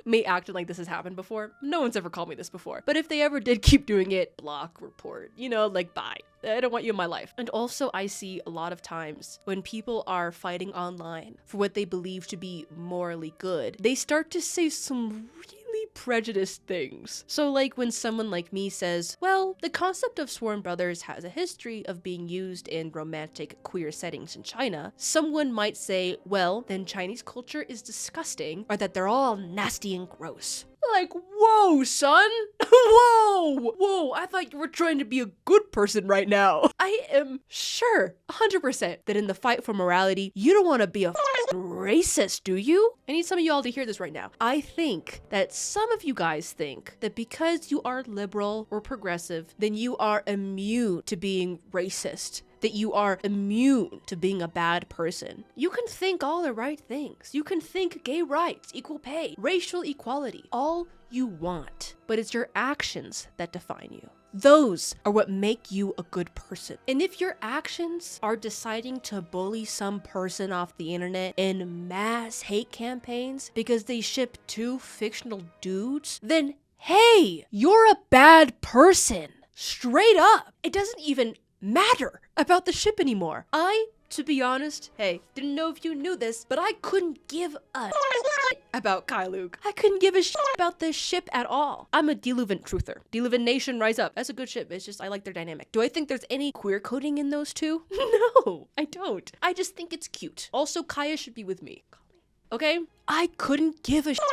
A: Me acting like this has happened before. No one's ever called me this before. But if they ever did keep doing it, block, report, you know, like bye. I don't want you in my life. And also I see a lot of times when people are fighting online for what they believe to be morally good, they start to say some really prejudiced things. So like when someone like me says, well, the concept of sworn brothers has a history of being used in romantic queer settings in China, someone might say, well, then Chinese culture is disgusting, or that they're all nasty and gross. Like, whoa, son. Whoa, I thought you were trying to be a good person right now. I am sure 100% that in the fight for morality, you don't want to be a racist, do you? I need some of y'all to hear this right now. I think that some of you guys think that because you are liberal or progressive, then you are immune to being racist, that you are immune to being a bad person. You can think all the right things. You can think gay rights, equal pay, racial equality, all you want, but it's your actions that define you. Those are what make you a good person. And if your actions are deciding to bully some person off the internet in mass hate campaigns because they ship two fictional dudes, then hey, you're a bad person. Straight up. It doesn't even matter about the ship anymore. To be honest, hey, didn't know if you knew this, but I couldn't give a shit about Kaeluc. I couldn't give a shit about this ship at all. I'm a Dilucent truther. Dilucent Nation, rise up. That's a good ship. It's just, I like their dynamic. Do I think there's any queer coding in those two? No, I don't. I just think it's cute. Also, Kaeya should be with me. Okay? I couldn't give a shit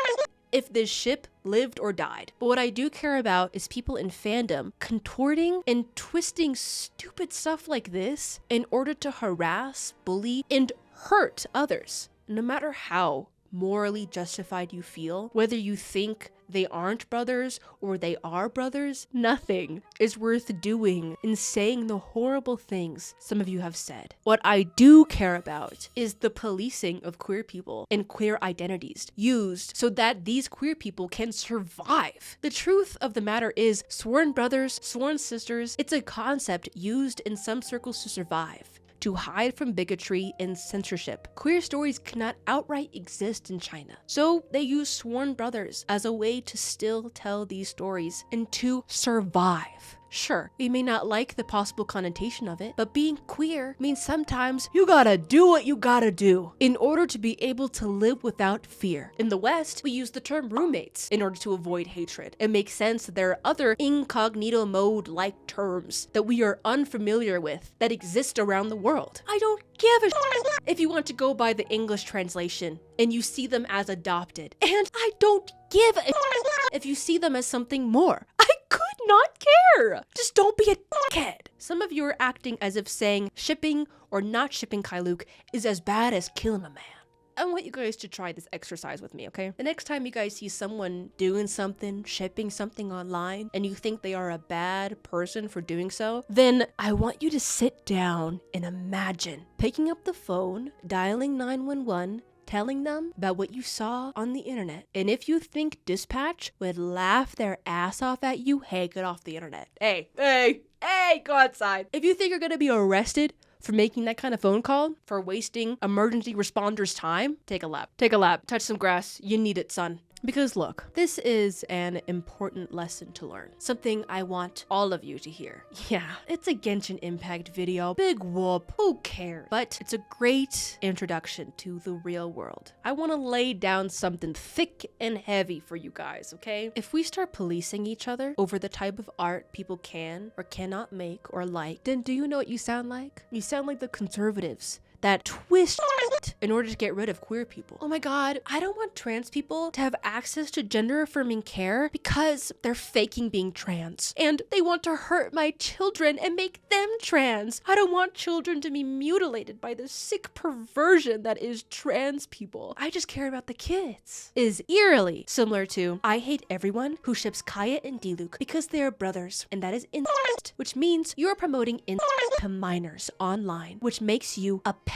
A: if this ship lived or died. But what I do care about is people in fandom contorting and twisting stupid stuff like this in order to harass, bully, and hurt others. No matter how morally justified you feel, whether you think they aren't brothers or they are brothers, nothing is worth doing in saying the horrible things some of you have said. What I do care about is the policing of queer people and queer identities used so that these queer people can survive. The truth of the matter is, sworn brothers, sworn sisters, it's a concept used in some circles to survive, to hide from bigotry and censorship. Queer stories cannot outright exist in China, so they use sworn brothers as a way to still tell these stories and to survive. Sure, we may not like the possible connotation of it, but being queer means sometimes you gotta do what you gotta do in order to be able to live without fear. In the West, we use the term roommates in order to avoid hatred. It makes sense that there are other incognito mode-like terms that we are unfamiliar with that exist around the world. I don't give a shit if you want to go by the English translation and you see them as adopted. And I don't give a shit if you see them as something more. I could not care. Just don't be a dickhead. Some of you are acting as if saying shipping or not shipping Kaeluc is as bad as killing a man. I want you guys to try this exercise with me, okay? The next time you guys see someone doing something, shipping something online, and you think they are a bad person for doing so, then I want you to sit down and imagine picking up the phone, dialing 911, telling them about what you saw on the internet. And if you think dispatch would laugh their ass off at you, hey, get off the internet. Hey, go outside. If you think you're gonna be arrested for making that kind of phone call, for wasting emergency responders' time, take a lap. Take a lap. Touch some grass. You need it, son. Because look, this is an important lesson to learn. Something I want all of you to hear. Yeah, it's a Genshin Impact video. Big whoop. Who cares? But it's a great introduction to the real world. I want to lay down something thick and heavy for you guys, okay? If we start policing each other over the type of art people can or cannot make or like, then do you know what you sound like? You sound like the conservatives that twist in order to get rid of queer people. Oh my god, I don't want trans people to have access to gender affirming care because they're faking being trans and they want to hurt my children and make them trans. I don't want children to be mutilated by the sick perversion that is trans people. I just care about the kids. Is eerily similar to I hate everyone who ships Kaeya and Diluc because they are brothers, and that is incest, which means you're promoting incest to minors online, which makes you a pedophile.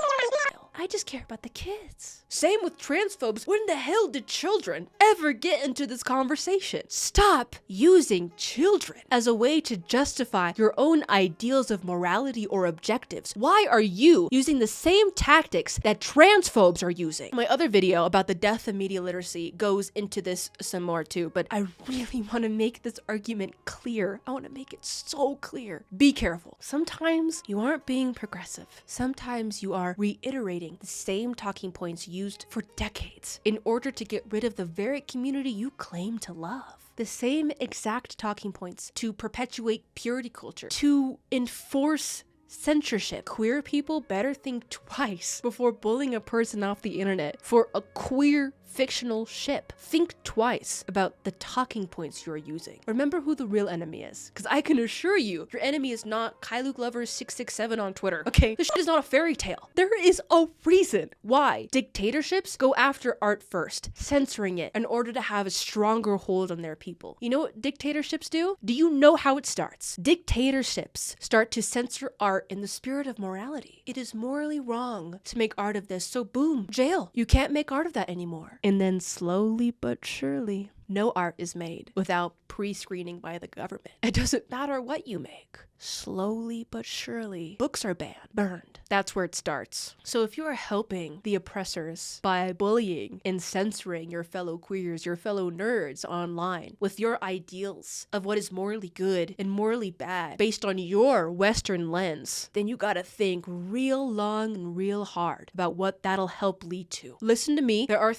A: I just care about the kids. Same with transphobes. When the hell did children ever get into this conversation? Stop using children as a way to justify your own ideals of morality or objectives. Why are you using the same tactics that transphobes are using? My other video about the death of media literacy goes into this some more too, but I really want to make this argument clear. I want to make it so clear. Be careful. Sometimes you aren't being progressive. Sometimes you are reiterating the same talking points used for decades in order to get rid of the very community you claim to love. The same exact talking points to perpetuate purity culture, to enforce censorship. Queer people better think twice before bullying a person off the internet for a queer fictional ship. Think twice about the talking points you're using. Remember who the real enemy is, because I can assure you, your enemy is not Kaeluc Lovers 667 on Twitter, okay? This shit is not a fairy tale. There is a reason why dictatorships go after art first, censoring it in order to have a stronger hold on their people. You know what dictatorships do? Do you know how it starts? Dictatorships start to censor art in the spirit of morality. It is morally wrong to make art of this, so boom, jail. You can't make art of that anymore. And then slowly but surely, no art is made without pre-screening by the government. It doesn't matter what you make. Slowly but surely, books are banned, burned. That's where it starts. So if you are helping the oppressors by bullying and censoring your fellow queers, your fellow nerds online with your ideals of what is morally good and morally bad based on your Western lens, then you gotta think real long and real hard about what that'll help lead to. Listen to me, there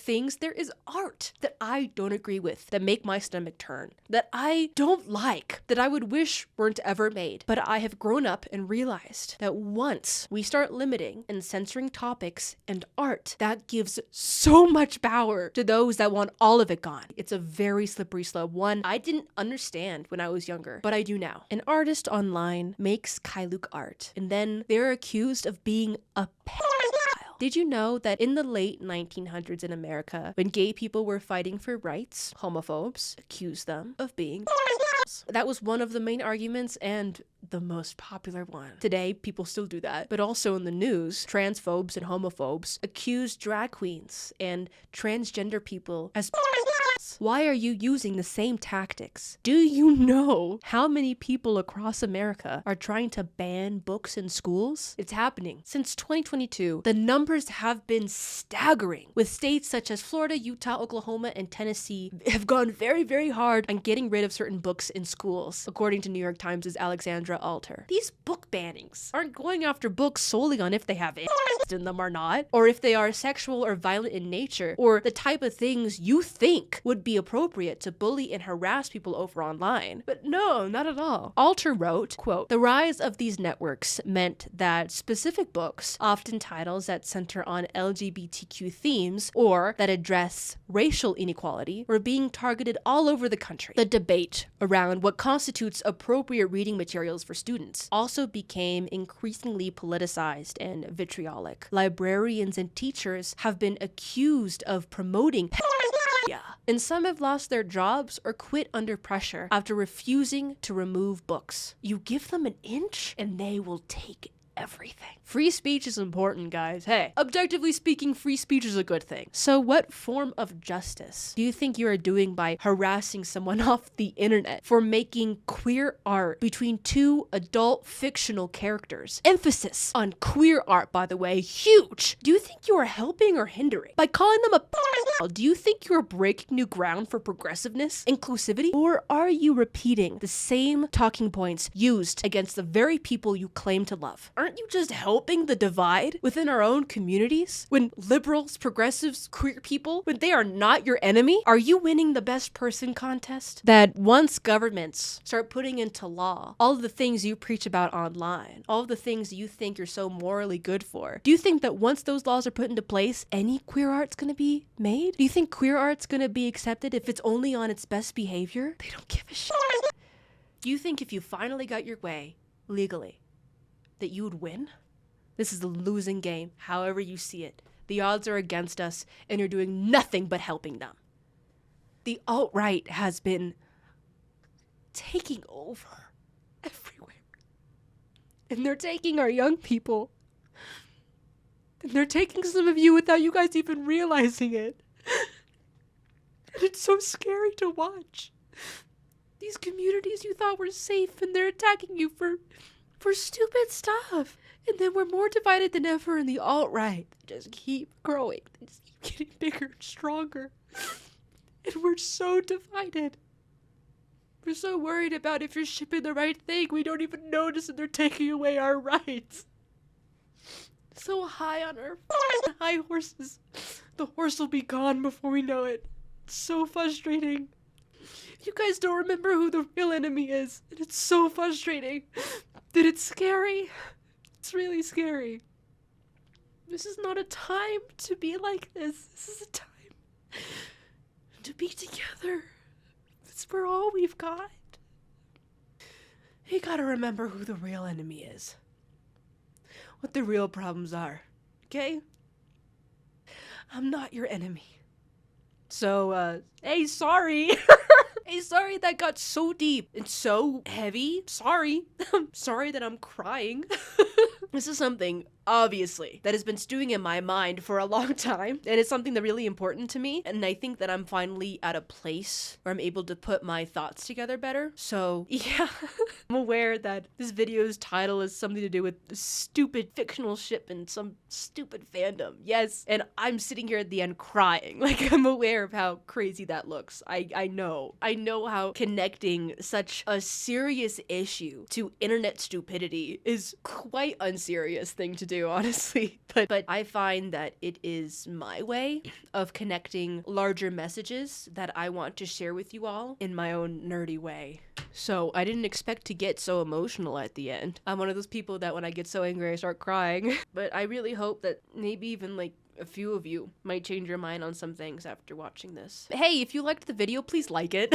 A: is art that I don't agree with, that make my stomach turn, that I don't like, that I would wish weren't ever made. But I have grown up and realized that once we start limiting and censoring topics and art, that gives so much power to those that want all of it gone. It's a very slippery slope, one I didn't understand when I was younger, but I do now. An artist online makes Kaeluc art, and then they're accused of being a pedophile. Did you know that in the late 1900s in America, when gay people were fighting for rights, homophobes accused them of being pedophiles? That was one of the main arguments and the most popular one. Today, people still do that. But also in the news, transphobes and homophobes accuse drag queens and transgender people as pedophiles. Why are you using the same tactics? Do you know how many people across America are trying to ban books in schools? It's happening. Since 2022, the numbers have been staggering, with states such as Florida, Utah, Oklahoma, and Tennessee have gone very, very hard on getting rid of certain books in schools, according to New York Times' Alexandra Alter. These book bannings aren't going after books solely on if they have incest in them or not, or if they are sexual or violent in nature, or the type of things you think would would be appropriate to bully and harass people over online. But no, not at all. Alter wrote, quote, "The rise of these networks meant that specific books, often titles that center on LGBTQ themes or that address racial inequality, were being targeted all over the country. The debate around what constitutes appropriate reading materials for students also became increasingly politicized and vitriolic. Librarians and teachers have been accused of promoting pedophilia, and some have lost their jobs or quit under pressure after refusing to remove books. You give them an inch and they will take everything." Free speech is important, guys. Hey, objectively speaking, free speech is a good thing. So what form of justice do you think you are doing by harassing someone off the internet for making queer art between two adult fictional characters? Emphasis on queer art, by the way, huge. Do you think you are helping or hindering? By calling them a do you think you are breaking new ground for progressiveness, inclusivity? Or are you repeating the same talking points used against the very people you claim to love? Aren't you just helping the divide within our own communities? When liberals, progressives, queer people, when they are not your enemy, are you winning the best person contest? That once governments start putting into law all of the things you preach about online, all of the things you think you're so morally good for, do you think that once those laws are put into place, any queer art's gonna be made? Do you think queer art's gonna be accepted if it's only on its best behavior? They don't give a shit. Do you think if you finally got your way, legally, that you would win? This is a losing game, however you see it. The odds are against us, and you're doing nothing but helping them. The alt-right has been taking over everywhere. And they're taking our young people. And they're taking some of you without you guys even realizing it. And it's so scary to watch. These communities you thought were safe, and they're attacking you for stupid stuff. And then we're more divided than ever in the alt-right. They just keep growing. They just keep getting bigger and stronger. And we're so divided. We're so worried about if you're shipping the right thing, we don't even notice that they're taking away our rights. So high on our high horses. The horse will be gone before we know it. It's so frustrating. You guys don't remember who the real enemy is. And it's so frustrating. That it's scary. It's really scary. This is not a time to be like this. This is a time to be together. It's for all we've got. You gotta remember who the real enemy is. What the real problems are. Okay? I'm not your enemy. So, hey, sorry. Hey, sorry that got so deep and so heavy. Sorry. Sorry that I'm crying. This is something, obviously, that has been stewing in my mind for a long time. And it's something that's really important to me. And I think that I'm finally at a place where I'm able to put my thoughts together better. So, yeah. I'm aware that this video's title is something to do with stupid fictional ship and some stupid fandom. Yes. And I'm sitting here at the end crying. Like, I'm aware of how crazy that looks. I know. I know how connecting such a serious issue to internet stupidity is quite unserious thing to do, honestly. But I find that it is my way of connecting larger messages that I want to share with you all in my own nerdy way. So I didn't expect to get so emotional at the end. I'm one of those people that when I get so angry, I start crying. But I really hope that maybe even like a few of you might change your mind on some things after watching this. Hey, if you liked the video, please like it.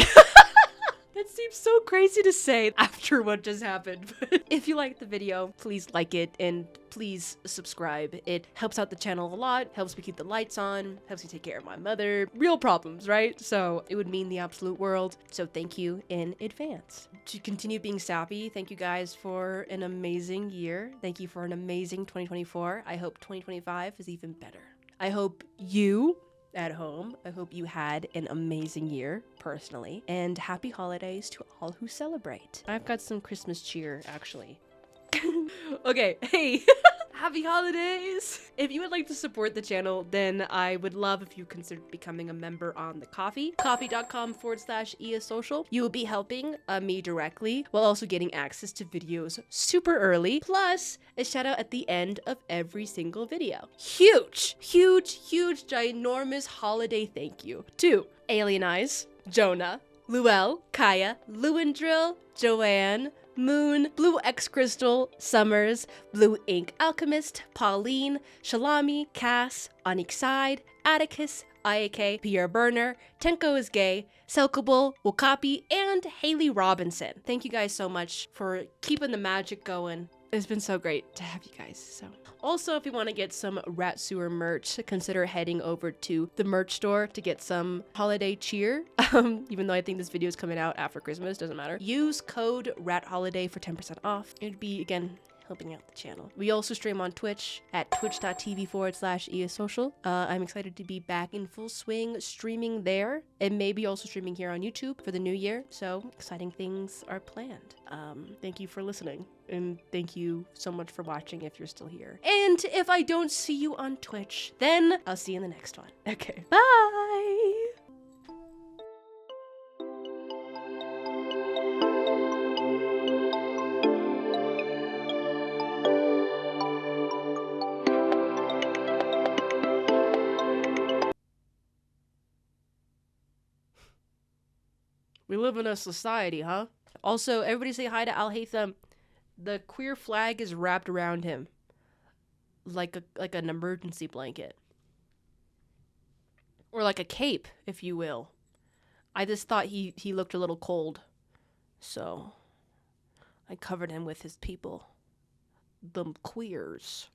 A: That seems so crazy to say after what just happened. But if you liked the video, please like it and please subscribe. It helps out the channel a lot, helps me keep the lights on, helps me take care of my mother. Real problems, right? So it would mean the absolute world. So thank you in advance. To continue being sappy, thank you guys for an amazing year. Thank you for an amazing 2024. I hope 2025 is even better. I hope you at home, I hope you had an amazing year, personally, and happy holidays to all who celebrate. I've got some Christmas cheer, actually. Okay, hey, Happy holidays! If you would like to support the channel, then I would love if you considered becoming a member on the Coffee. Coffee.com/EASocial. You will be helping me directly while also getting access to videos super early, plus a shout out at the end of every single video. Huge, ginormous holiday thank you to Alien Eyes, Jonah, Luelle, Kaeya, Luindrill, Joanne, Moon, Blue X Crystal, Summers, Blue Ink Alchemist, Pauline, Shalami, Cass, Onyxide, Atticus, IAK, Pierre Burner, Tenko is Gay, Selkable, Wakapi, and Haley Robinson. Thank you guys so much for keeping the magic going. It's been so great to have you guys. So, also, if you want to get some Rat Sewer merch, consider heading over to the merch store to get some holiday cheer. Even though I think this video is coming out after Christmas, doesn't matter. Use code RATHOLIDAY for 10% off. It'd be, again, helping out the channel. We also stream on Twitch at twitch.tv/EASocial. I'm excited to be back in full swing streaming there, and maybe also streaming here on YouTube for the new year. So exciting things are planned. Thank you for listening, and thank you so much for watching if you're still here. And if I don't see you on Twitch, then I'll see you in the next one. Okay, bye! We live in a society, huh? Also, everybody say hi to Alhaitham. The queer flag is wrapped around him. Like an emergency blanket. Or like a cape, if you will. I just thought he looked a little cold. So, I covered him with his people. The queers.